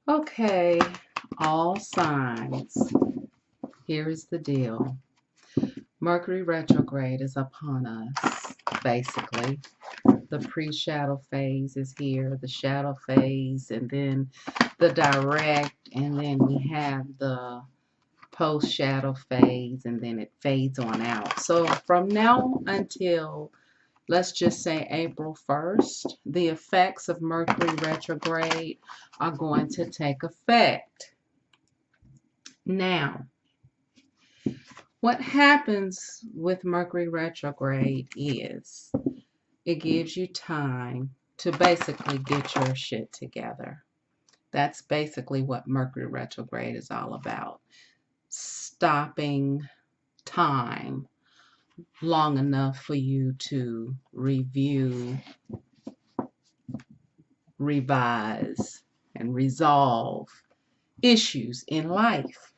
Okay, all signs. Here is the deal. Mercury retrograde is upon us, basically. The pre-shadow phase is here, the shadow phase, and then the direct, and then we have the post-shadow phase, and then it fades on out. So from now until, let's just say April 1st, the effects of Mercury retrograde are going to take effect. Now, what happens with Mercury retrograde is it gives you time to basically get your shit together. That's basically what Mercury retrograde is all about. Stopping time long enough for you to review, revise, and resolve issues in life.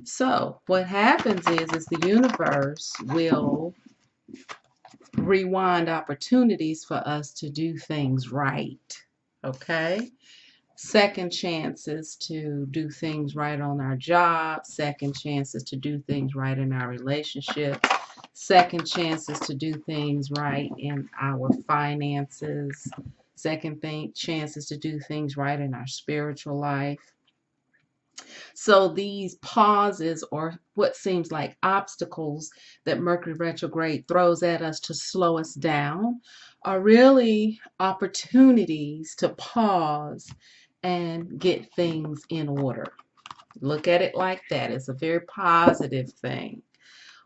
So what happens is the universe will rewind opportunities for us to do things right. Okay? Second chances to do things right on our job, second chances to do things right in our relationships, second chances to do things right in our finances, chances to do things right in our spiritual life. So these pauses, or what seems like obstacles that Mercury retrograde throws at us to slow us down, are really opportunities to pause and get things in order. Look at it like that. It's a very positive thing.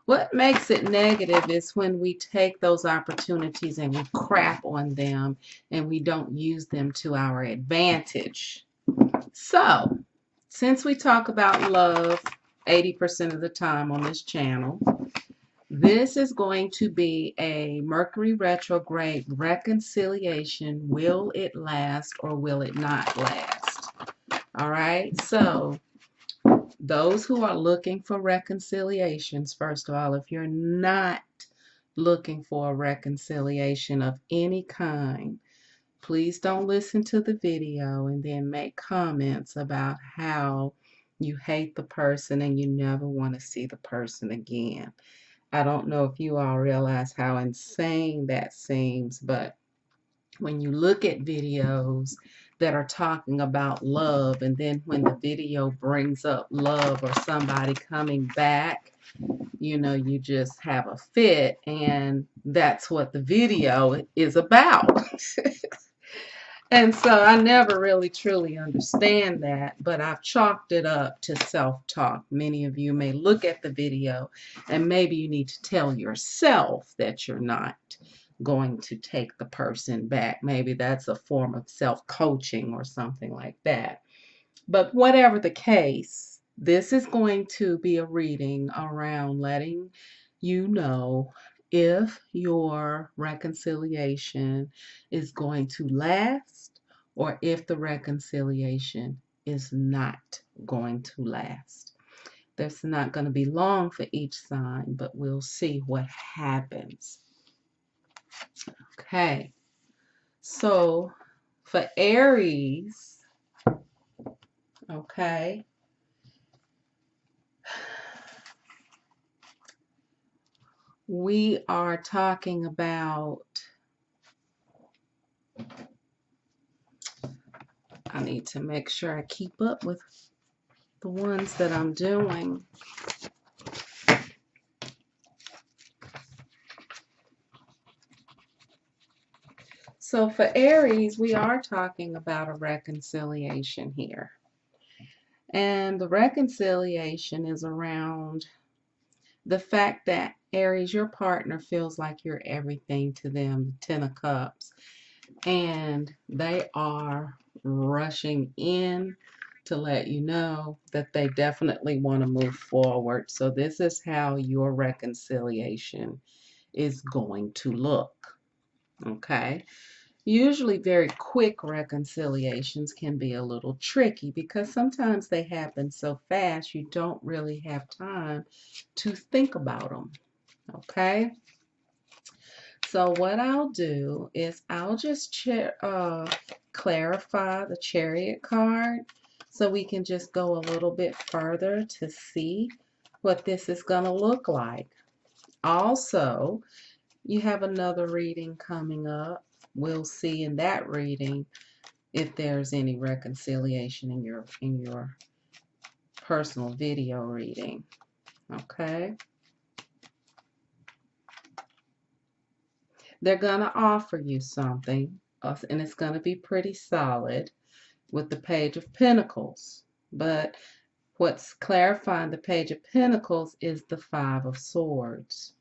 What makes it negative is when we take those opportunities and we crap on them and we don't use them to our advantage. So, since we talk about love 80% of the time on this channel, this is going to be a Mercury retrograde reconciliation. Will it last or will it not last? All right, so those who are looking for reconciliations, first of all, if you're not looking for a reconciliation of any kind, please don't listen to the video and then make comments about how you hate the person and you never want to see the person again. I don't know if you all realize how insane that seems, but when you look at videos that are talking about love, and then when the video brings up love or somebody coming back, you just have a fit, and that's what the video is about. And so I never really truly understand that, but I've chalked it up to self-talk. Many of you may look at the video and maybe you need to tell yourself that you're not going to take the person back. Maybe that's a form of self-coaching or something like that. But whatever the case, this is going to be a reading around letting you know if your reconciliation is going to last or if the reconciliation is not going to last. That's not going to be long for each sign, but we'll see what happens. Okay, so for Aries, okay, we are talking about, I need to make sure I keep up with the ones that I'm doing. So for Aries, we are talking about a reconciliation here. And the reconciliation is around the fact that Aries, your partner feels like you're everything to them, the Ten of Cups, and they are rushing in to let you know that they definitely want to move forward. So this is how your reconciliation is going to look. Okay. Usually very quick reconciliations can be a little tricky because sometimes they happen so fast you don't really have time to think about them. Okay. So what I'll do is I'll just clarify the Chariot card, so we can just go a little bit further to see what this is going to look like. Also, you have another reading coming up. We'll see in that reading if there's any reconciliation in your personal video reading. Okay? They're going to offer you something, and it's going to be pretty solid with the Page of Pentacles. But what's clarifying the Page of Pentacles is the Five of Swords.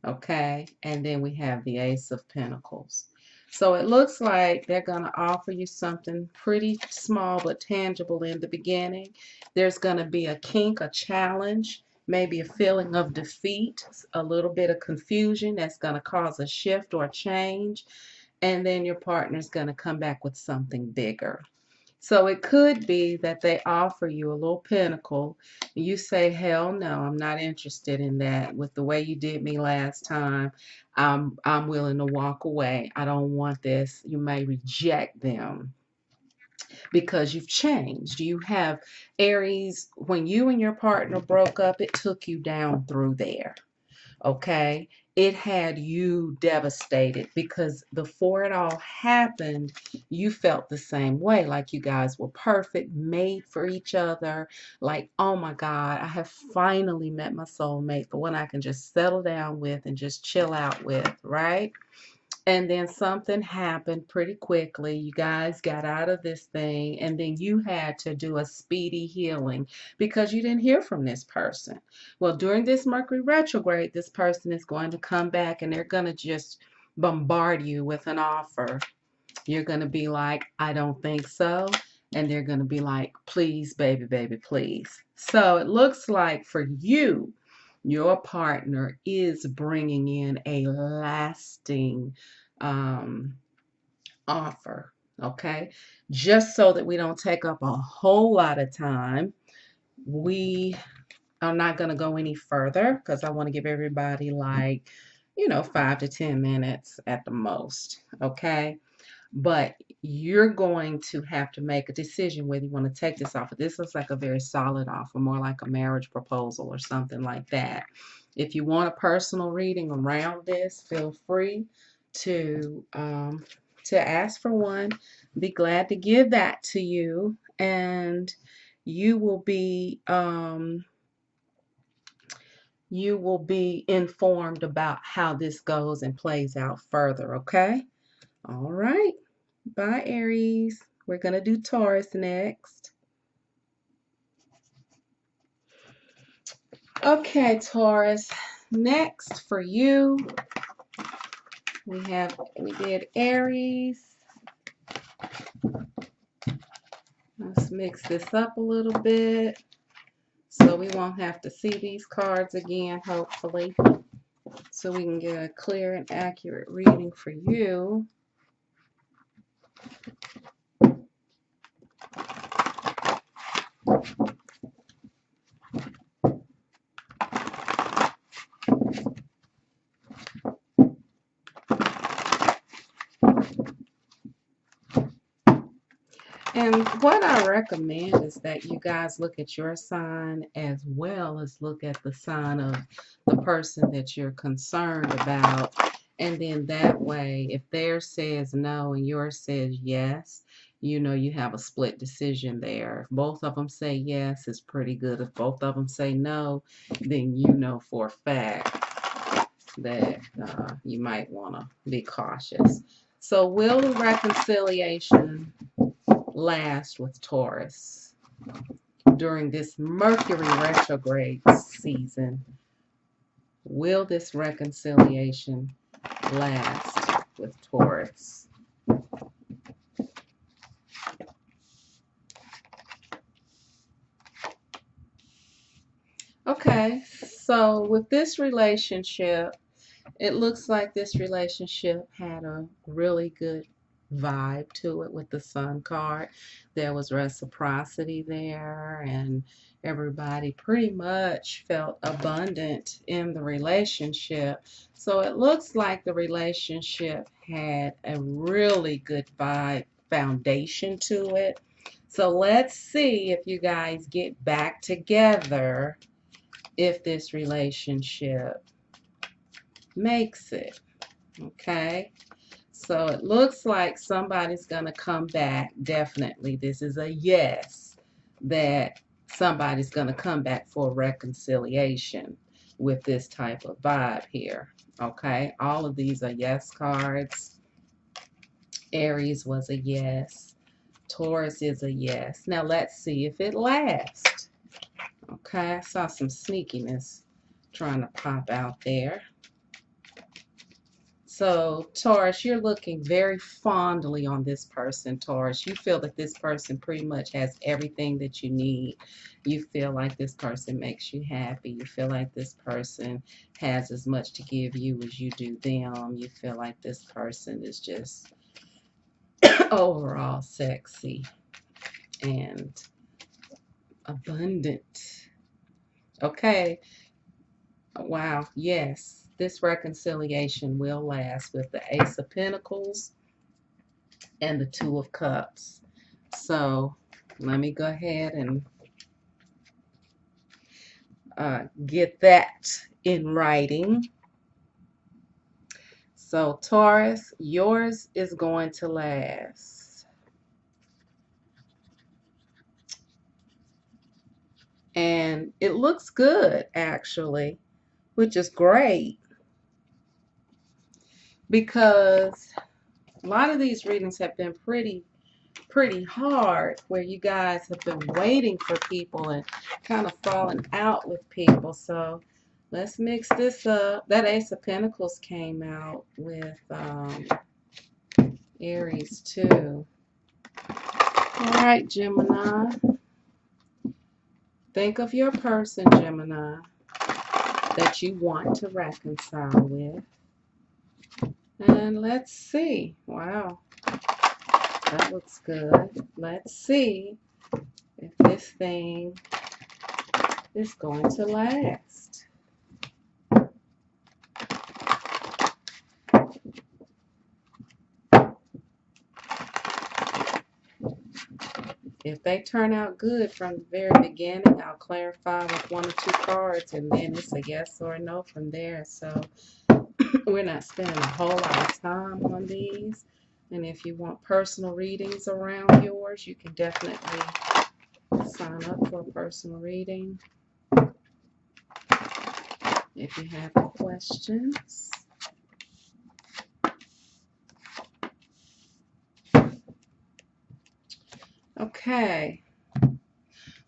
Okay? And then we have the Ace of Pentacles. So it looks like they're going to offer you something pretty small but tangible in the beginning. There's going to be a kink, a challenge, maybe a feeling of defeat, a little bit of confusion that's going to cause a shift or a change. And then your partner's going to come back with something bigger. So it could be that they offer you a little pentacle. And you say, hell no, I'm not interested in that. With the way you did me last time, I'm willing to walk away. I don't want this. You may reject them because you've changed. You have Aries, when you and your partner broke up, it took you down through there. Okay, it had you devastated because before it all happened, you felt the same way, like you guys were perfect, made for each other, like, oh my God, I have finally met my soulmate, the one I can just settle down with and just chill out with, right? And then something happened pretty quickly. You guys got out of this thing, and then you had to do a speedy healing because you didn't hear from this person. Well, during this Mercury retrograde, this person is going to come back and they're going to just bombard you with an offer. You're going to be like, I don't think so. And they're going to be like, please, baby, baby, please. So it looks like for you, your partner is bringing in a lasting offer, okay? Just so that we don't take up a whole lot of time, we are not going to go any further because I want to give everybody like, 5 to 10 minutes at the most, okay? But you're going to have to make a decision whether you want to take this offer. This looks like a very solid offer, more like a marriage proposal or something like that. If you want a personal reading around this, feel free to ask for one. Be glad to give that to you, and you will be informed about how this goes and plays out further. Okay. All right. Bye, Aries. We're going to do Taurus next. Okay, Taurus. Next for you, we did Aries. Let's mix this up a little bit so we won't have to see these cards again, hopefully. So we can get a clear and accurate reading for you. And what I recommend is that you guys look at your sign as well as look at the sign of the person that you're concerned about. And then that way, if theirs says no and yours says yes, you have a split decision there. If both of them say yes, it's pretty good. If both of them say no, then you know for a fact that you might want to be cautious. So will the reconciliation last with Taurus during this Mercury retrograde season? Will this reconciliation last with Taurus? Okay, so with this relationship, it looks like this relationship had a really good vibe to it with the Sun card. There was reciprocity there, and everybody pretty much felt abundant in the relationship. So it looks like the relationship had a really good vibe foundation to it. So let's see if you guys get back together, if this relationship makes it. Okay. So it looks like somebody's going to come back. Definitely. This is a yes, that somebody's going to come back for reconciliation with this type of vibe here. Okay. All of these are yes cards. Aries was a yes. Taurus is a yes. Now let's see if it lasts. Okay. I saw some sneakiness trying to pop out there. So, Taurus, you're looking very fondly on this person, Taurus. You feel that this person pretty much has everything that you need. You feel like this person makes you happy. You feel like this person has as much to give you as you do them. You feel like this person is just overall sexy and abundant. Okay. Wow. Yes. This reconciliation will last with the Ace of Pentacles and the Two of Cups. So let me go ahead and get that in writing. So Taurus, yours is going to last. And it looks good, actually, which is great, because a lot of these readings have been pretty hard, where you guys have been waiting for people and kind of falling out with people. So let's mix this up. That Ace of Pentacles came out with Aries too. All right, Gemini. Think of your person, Gemini, that you want to reconcile with. And let's see. Wow. That looks good. Let's see if this thing is going to last. If they turn out good from the very beginning, I'll clarify with one or two cards, and then it's a yes or a no from there. So we're not spending a whole lot of time on these. And if you want personal readings around yours, you can definitely sign up for a personal reading if you have any questions. Okay,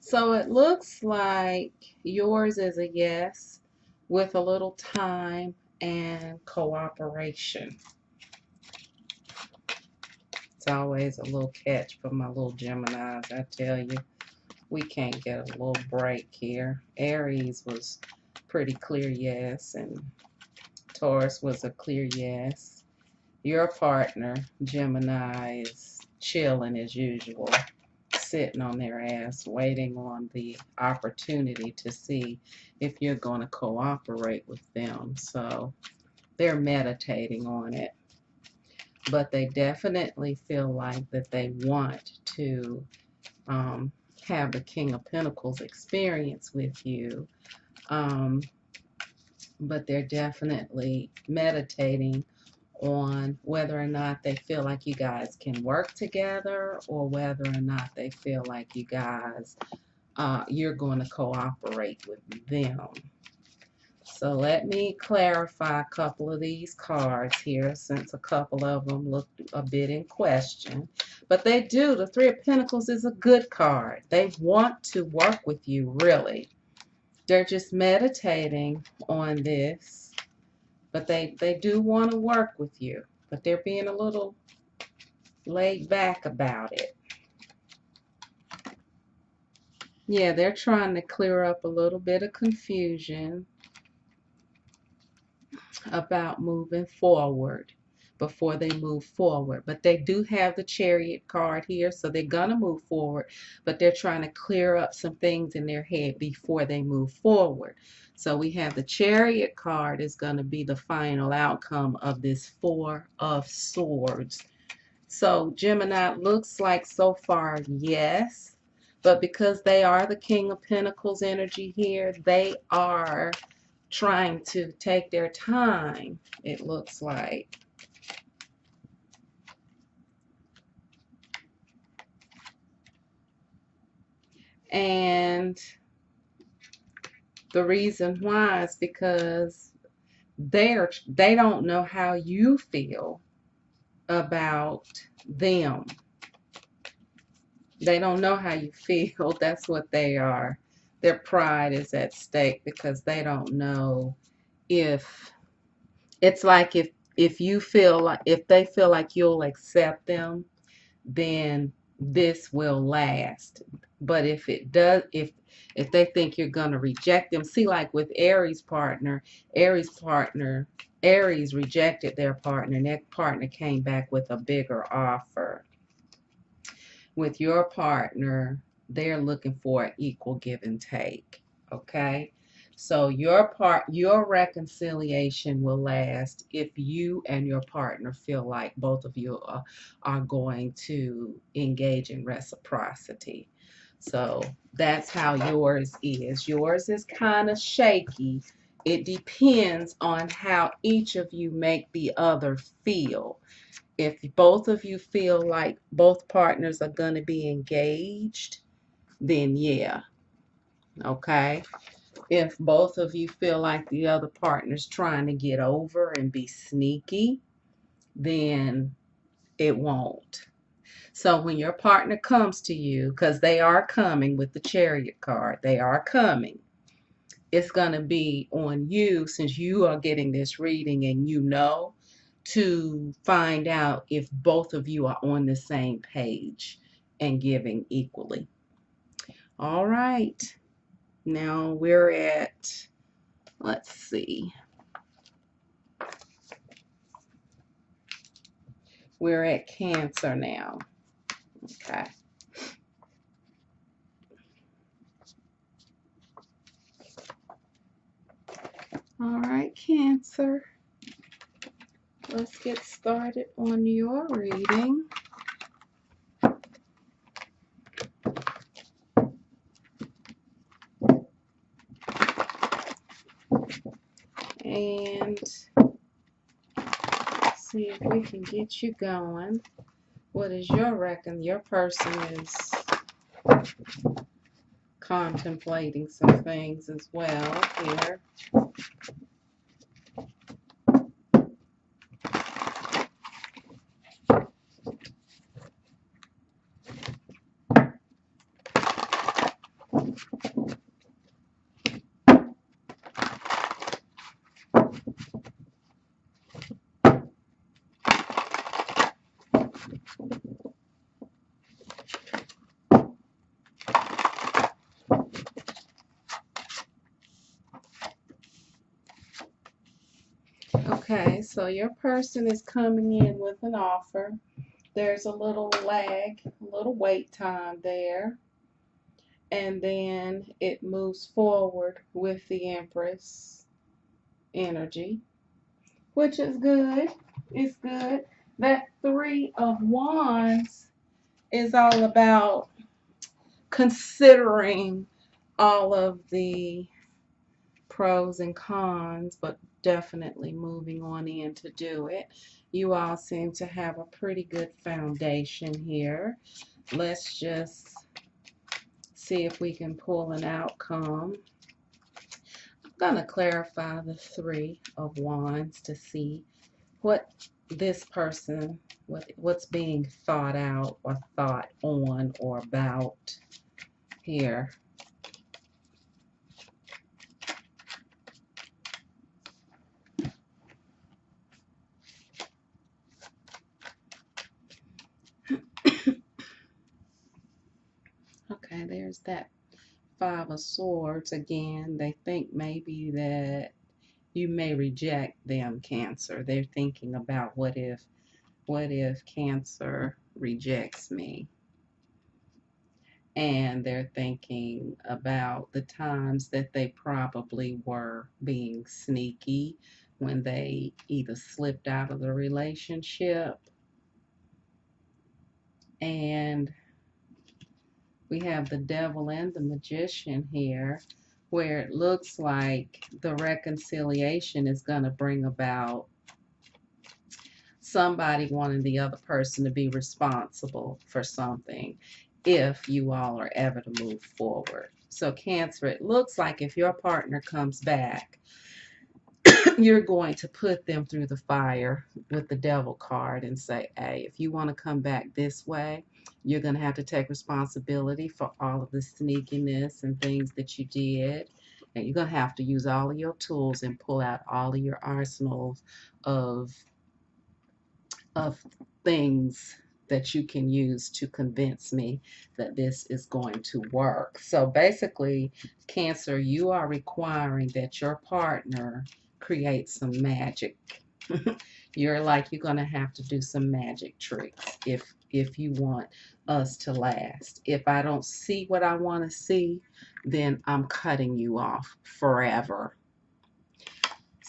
so it looks like yours is a yes with a little time and cooperation. It's always a little catch for my little Geminis, I tell you. We can't get a little break here. Aries was pretty clear yes, and Taurus was a clear yes. Your partner, Gemini, is chilling as usual, sitting on their ass, waiting on the opportunity to see if you're going to cooperate with them. So they're meditating on it. But they definitely feel like that they want to have the King of Pentacles experience with you. But they're definitely meditating on whether or not they feel like you guys can work together, or whether or not they feel like you guys, you're going to cooperate with them. So let me clarify a couple of these cards here, since a couple of them look a bit in question. But they do. The Three of Pentacles is a good card. They want to work with you, really. They're just meditating on this. But they do want to work with you. But they're being a little laid back about it. Yeah, they're trying to clear up a little bit of confusion about moving forward before they move forward. But they do have the Chariot card here, so they're going to move forward, but they're trying to clear up some things in their head before they move forward. So we have the Chariot card is going to be the final outcome of this Four of Swords So Gemini looks like so far, yes. But because they are the King of Pentacles energy here, they are trying to take their time, it looks like. And the reason why is because they don't know how you feel about them. They don't know how you feel. That's what they are. Their pride is at stake because they don't know if it's like if you feel like if they feel like you'll accept them, then this will last. But if it does, if they think you're gonna reject them, see, like with Aries partner, Aries rejected their partner, and their partner came back with a bigger offer. With your partner, they're looking for an equal give and take. Okay. So your reconciliation will last if you and your partner feel like both of you are going to engage in reciprocity. So that's how yours is. Yours is kind of shaky. It depends on how each of you make the other feel. If both of you feel like both partners are going to be engaged, then yeah, okay. If both of you feel like the other partner's trying to get over and be sneaky, then it won't. So when your partner comes to you, because they are coming with the Chariot card, they are coming. It's going to be on you, since you are getting this reading and you know, to find out if both of you are on the same page and giving equally. All right. Now we're at, let's see, we're at Cancer now. Okay. All right, Cancer. Let's get started on your reading. And see if we can get you going. What is your reckon? Your person is contemplating some things as well here. Okay, so your person is coming in with an offer. There's a little lag, a little wait time there. And then it moves forward with the Empress energy, which is good. It's good. That Three of Wands is all about considering all of the pros and cons, but definitely moving on in to do it. You all seem to have a pretty good foundation here. Let's just see if we can pull an outcome. I'm going to clarify the Three of Wands to see what this person, what's being thought out or thought on or about here. Okay, there's that Five of Swords again. They think maybe that you may reject them, Cancer. They're thinking about what if Cancer rejects me? And they're thinking about the times that they probably were being sneaky when they either slipped out of the relationship And we have the Devil and the Magician here, where it looks like the reconciliation is going to bring about somebody wanting the other person to be responsible for something if you all are ever to move forward. So Cancer, it looks like if your partner comes back, you're going to put them through the fire with the Devil card and say, hey, if you want to come back this way, you're going to have to take responsibility for all of the sneakiness and things that you did. And you're going to have to use all of your tools and pull out all of your arsenals of things that you can use to convince me that this is going to work. So basically, Cancer, you are requiring that your partner create some magic. You're going to have to do some magic tricks if you want us to last. If I don't see what I want to see, then I'm cutting you off forever.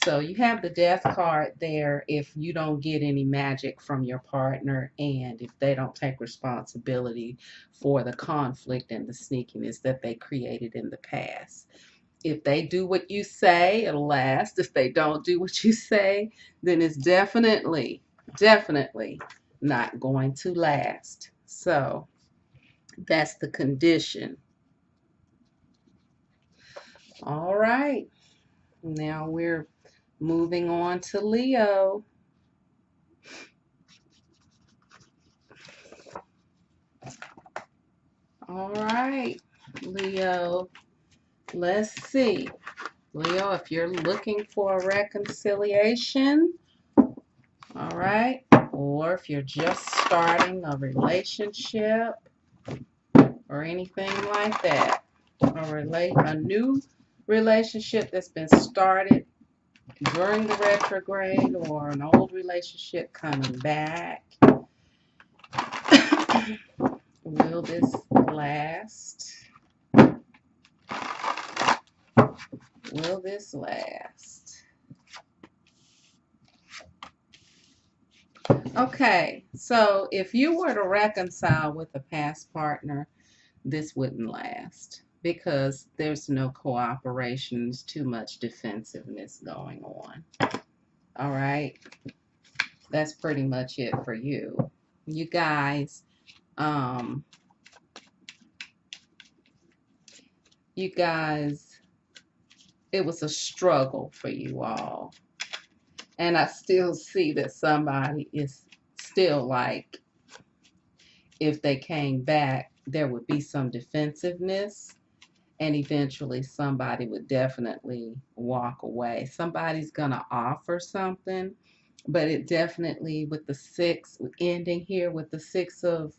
So you have the Death card there if you don't get any magic from your partner and if they don't take responsibility for the conflict and the sneakiness that they created in the past. If they do what you say, it'll last. If they don't do what you say, then it's definitely not going to last. So that's the condition. All right. Now we're moving on to Leo. All right, Leo, let's see. Leo, if you're looking for a reconciliation, all right, or if you're just starting a relationship or anything like that, a new relationship that's been started during the retrograde or an old relationship coming back, will this last? Will this last? Okay, so if you were to reconcile with a past partner, this wouldn't last because there's no cooperation, there's too much defensiveness going on. All right, that's pretty much it for you. You guys, it was a struggle for you all. And I still see that somebody is still like, if they came back, there would be some defensiveness, and eventually somebody would definitely walk away. Somebody's going to offer something, but it definitely, with the six, ending here with the Six of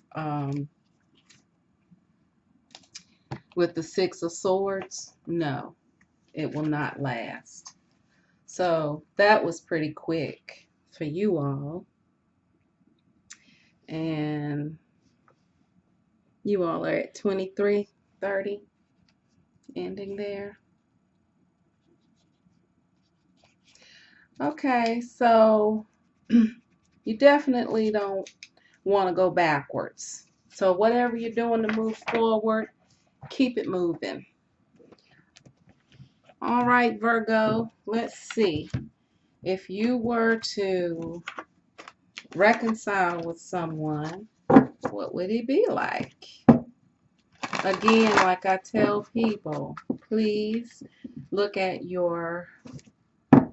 Swords, no, it will not last. So that was pretty quick for you all. And you all are at 23:30, ending there. Okay, so you definitely don't want to go backwards. So whatever you're doing to move forward, keep it moving. All right, Virgo, let's see. If you were to reconcile with someone, what would it be like? Again, like I tell people, please look at your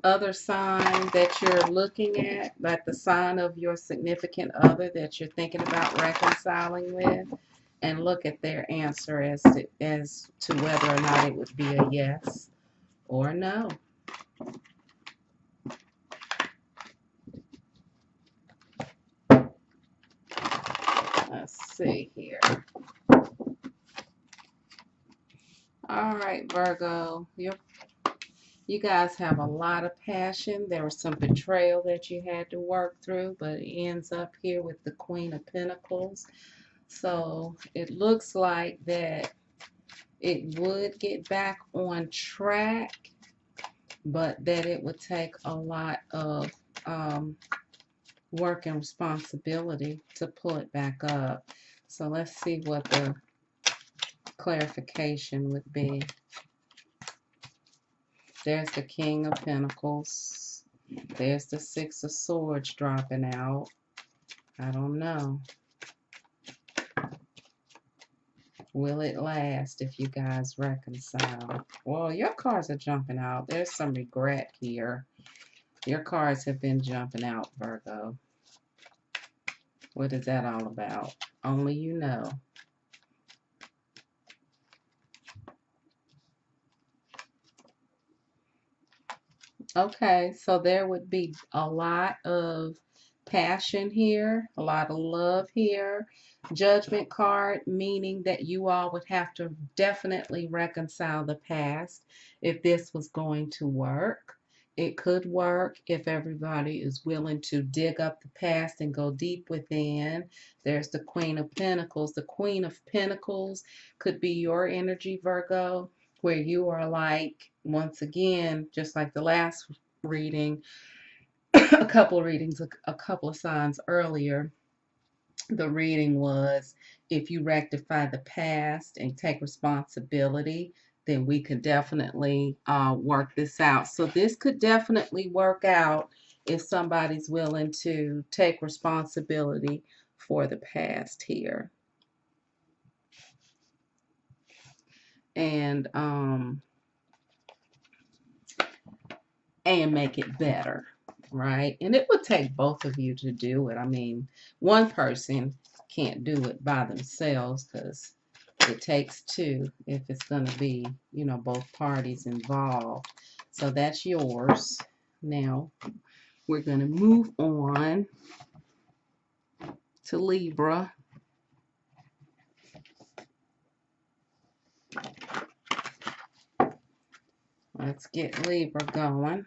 other sign that you're looking at, like the sign of your significant other that you're thinking about reconciling with, and look at their answer as to whether or not it would be a yes or no. Let's see here. All right, Virgo, you guys have a lot of passion. There was some betrayal that you had to work through, but it ends up here with the Queen of Pentacles. So it looks like that it would get back on track, but that it would take a lot of work and responsibility to pull it back up. So let's see what the clarification would be. There's the King of Pentacles. There's the Six of Swords dropping out. I don't know. Will it last if you guys reconcile? Well, your cards are jumping out. There's some regret here. Your cards have been jumping out, Virgo. What is that all about? Only you know. Okay, so there would be a lot of passion here, a lot of love here. Judgment card, meaning that you all would have to definitely reconcile the past if this was going to work. It could work if everybody is willing to dig up the past and go deep within. There's the Queen of Pentacles. The Queen of Pentacles could be your energy, Virgo, where you are like, once again, just like the last reading, a couple of signs earlier, the reading was, if you rectify the past and take responsibility, then we could definitely work this out. So this could definitely work out if somebody's willing to take responsibility for the past here. And make it better, right? And it would take both of you to do it. I mean, one person can't do it by themselves because it takes two if it's going to be, you know, both parties involved. So that's yours. Now we're going to move on to Libra. Let's get Libra going.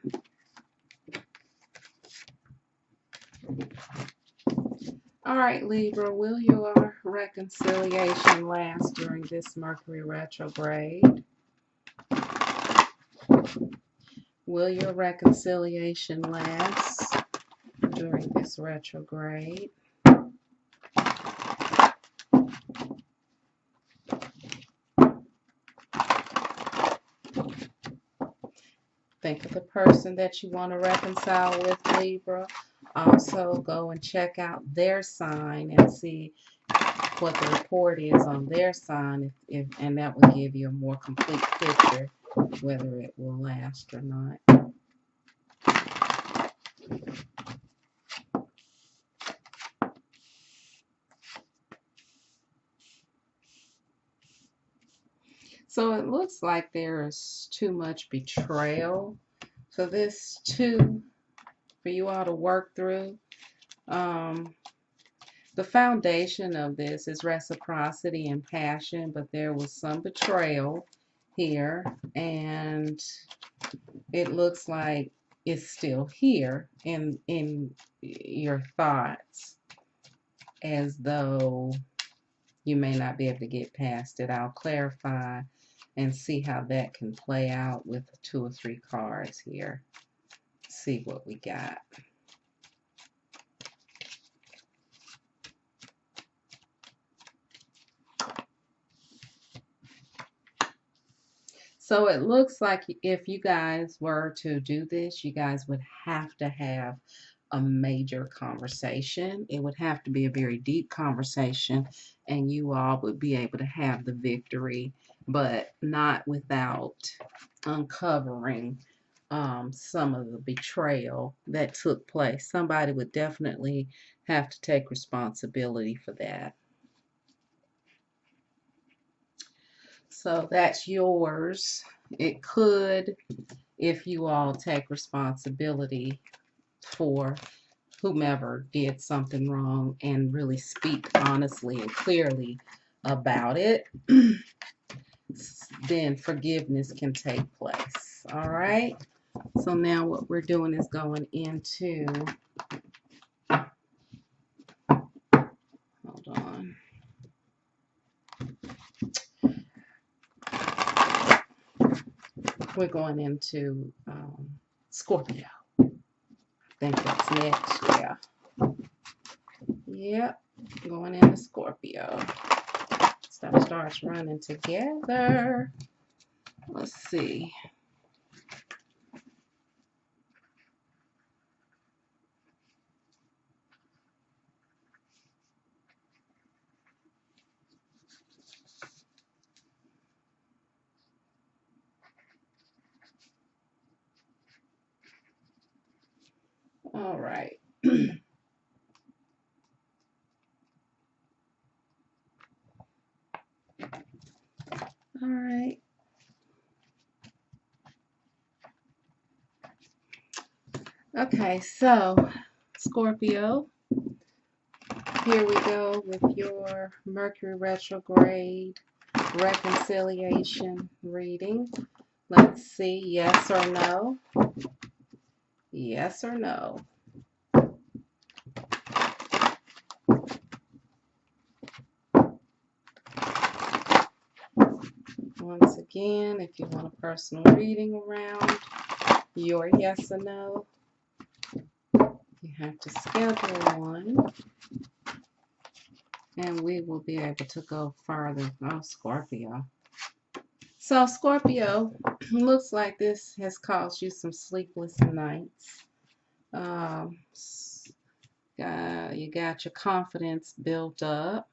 All right, Libra, will your reconciliation last during this Mercury retrograde? Will your reconciliation last during this retrograde? Think of the person that you want to reconcile with, Libra. Also, go and check out their sign and see what the report is on their sign, and that will give you a more complete picture whether it will last or not. So it looks like there is too much betrayal. So this too, for you all to work through. The foundation of this is reciprocity and passion, but there was some betrayal here, and it looks like it's still here in your thoughts, as though you may not be able to get past it. I'll clarify and see how that can play out with 2 or 3 cards here. See what we got. So it looks like if you guys were to do this, you guys would have to have a major conversation. It would have to be a very deep conversation, and you all would be able to have the victory, but not without uncovering some of the betrayal that took place. Somebody would definitely have to take responsibility for that. So that's yours. It could, if you all take responsibility for whomever did something wrong and really speak honestly and clearly about it, then forgiveness can take place. All right. So now what we're doing is going into, hold on. We're going into Scorpio. I think that's next, yeah. Yep. going into Scorpio. Stuff starts running together. Let's see. All right. All right. Okay, so Scorpio, here we go with your Mercury Retrograde reconciliation reading. Let's see, yes or no? Yes or no? Once again, if you want a personal reading around your yes or no, you have to schedule one, and we will be able to go further. Oh, Scorpio. So, Scorpio, looks like this has caused you some sleepless nights. You got your confidence built up,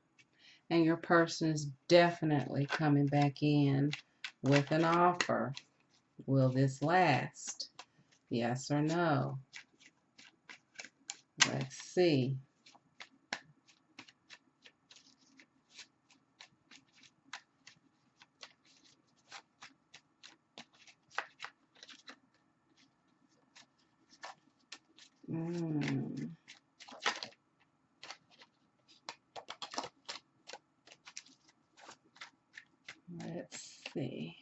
and your person is definitely coming back in with an offer. Will this last? Yes or no? Let's see. Let's see.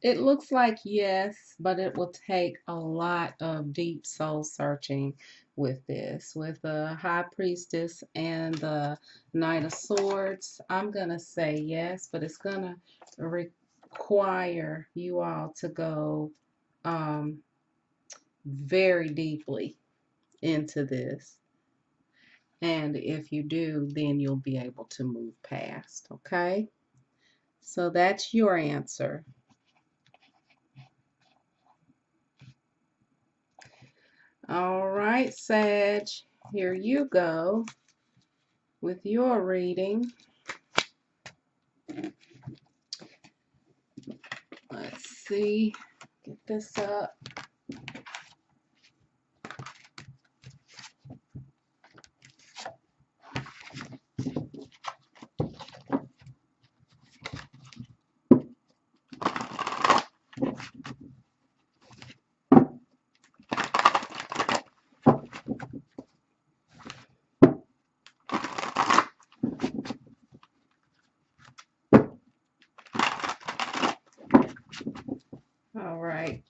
It looks like yes, but it will take a lot of deep soul searching with this. With the High Priestess and the Knight of Swords, I'm going to say yes, but it's going to require you all to go very deeply into this. And if you do, then you'll be able to move past, okay? So that's your answer. All right, Sag, here you go with your reading. Let's see, get this up. All right.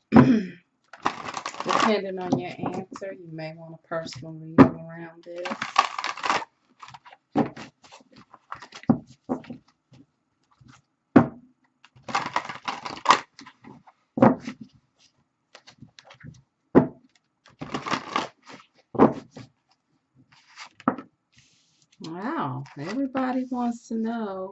Depending on your answer, you may want a personal reading around this. Wow, everybody wants to know.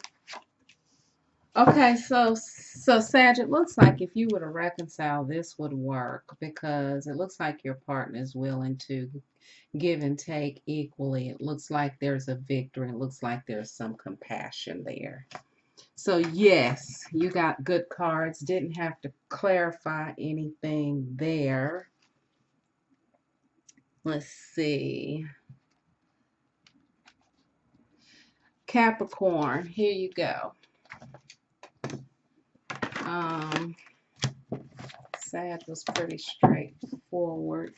Okay, so Sag, it looks like if you were to reconcile, this would work because it looks like your partner is willing to give and take equally. It looks like there's a victory. It looks like there's some compassion there. So yes, you got good cards. Didn't have to clarify anything there. Let's see. Capricorn, here you go. Sag was pretty straightforward.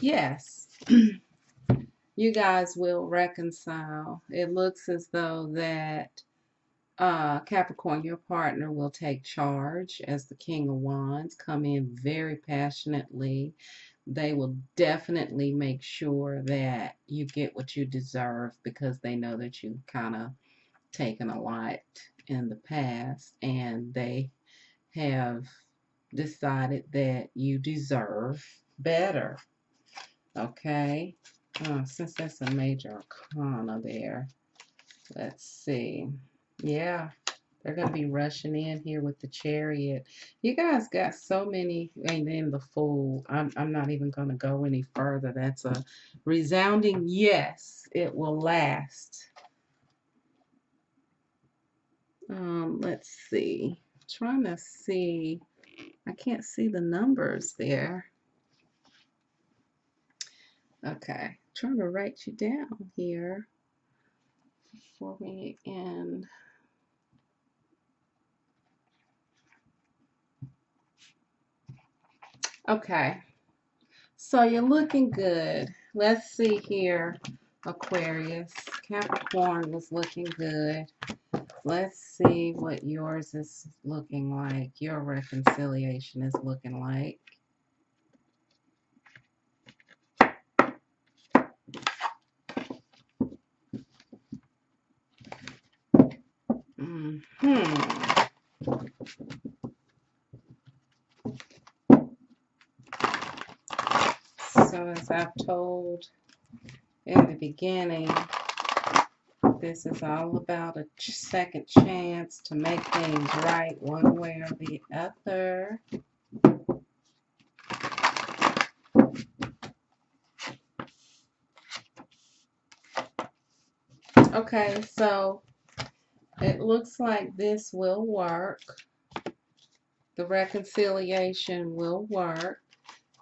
yes, you guys will reconcile. It looks as though that Capricorn, your partner will take charge as the King of Wands, come in very passionately. They will definitely make sure that you get what you deserve because they know that you've kind of taken a lot in the past and they have decided that you deserve better. Okay? Since that's a major arcana there, let's see. Yeah, they're going to be rushing in here with the Chariot. You guys got so many, and then the Fool. I'm not even going to go any further. That's a resounding yes. It will last. Let's see. Trying to see. I can't see the numbers there. Okay. Trying to write you down here before we end. Okay. So you're looking good. Let's see here, Aquarius. Capricorn was looking good. Let's see what yours is looking like. Your reconciliation is looking like. So as I've told in the beginning, this is all about a second chance to make things right one way or the other. Okay, so it looks like this will work. The reconciliation will work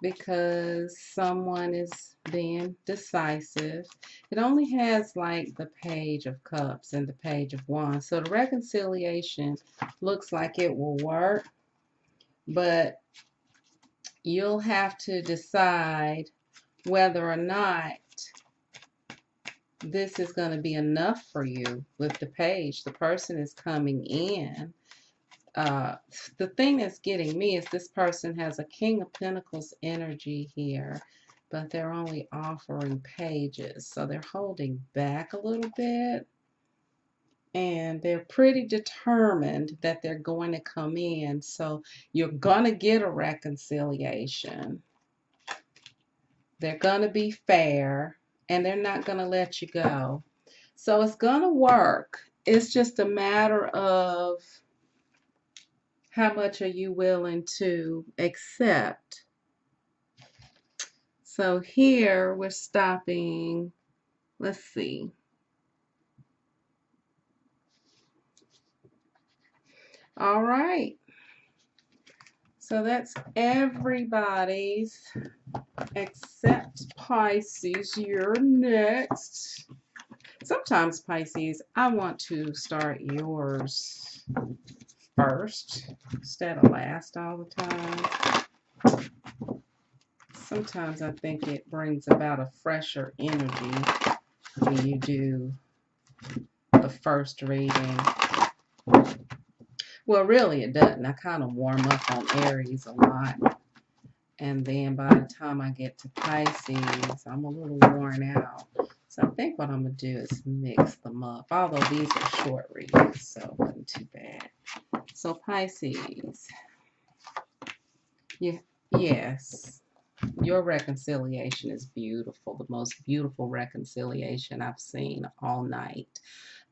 because someone is being decisive. It only has like the Page of Cups and the Page of Wands. So the reconciliation looks like it will work, but you'll have to decide whether or not this is going to be enough for you with the page. The person is coming in. The thing that's getting me is this person has a King of Pentacles energy here, but they're only offering pages. So they're holding back a little bit. And they're pretty determined that they're going to come in. So you're going to get a reconciliation. They're going to be fair. And they're not going to let you go. So it's going to work. It's just a matter of how much are you willing to accept. So here we're stopping. Let's see. All right. So that's everybody's except Pisces. You're next. Sometimes, Pisces, I want to start yours first instead of last all the time. Sometimes I think it brings about a fresher energy when you do the first reading. Well, really it doesn't. I kind of warm up on Aries a lot. And then by the time I get to Pisces, I'm a little worn out. So I think what I'm going to do is mix them up. Although these are short readings, so it wasn't too bad. So Pisces. Yeah, yes. Your reconciliation is beautiful. The most beautiful reconciliation I've seen all night.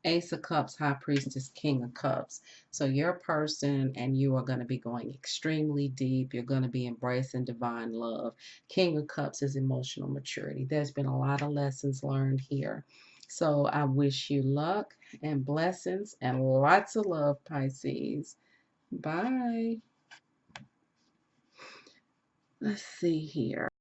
Ace of Cups, High Priestess, King of Cups. So your person and you are going to be going extremely deep. You're going to be embracing divine love. King of Cups is emotional maturity. There's been a lot of lessons learned here. So I wish you luck and blessings and lots of love, Pisces. Bye. Let's see here.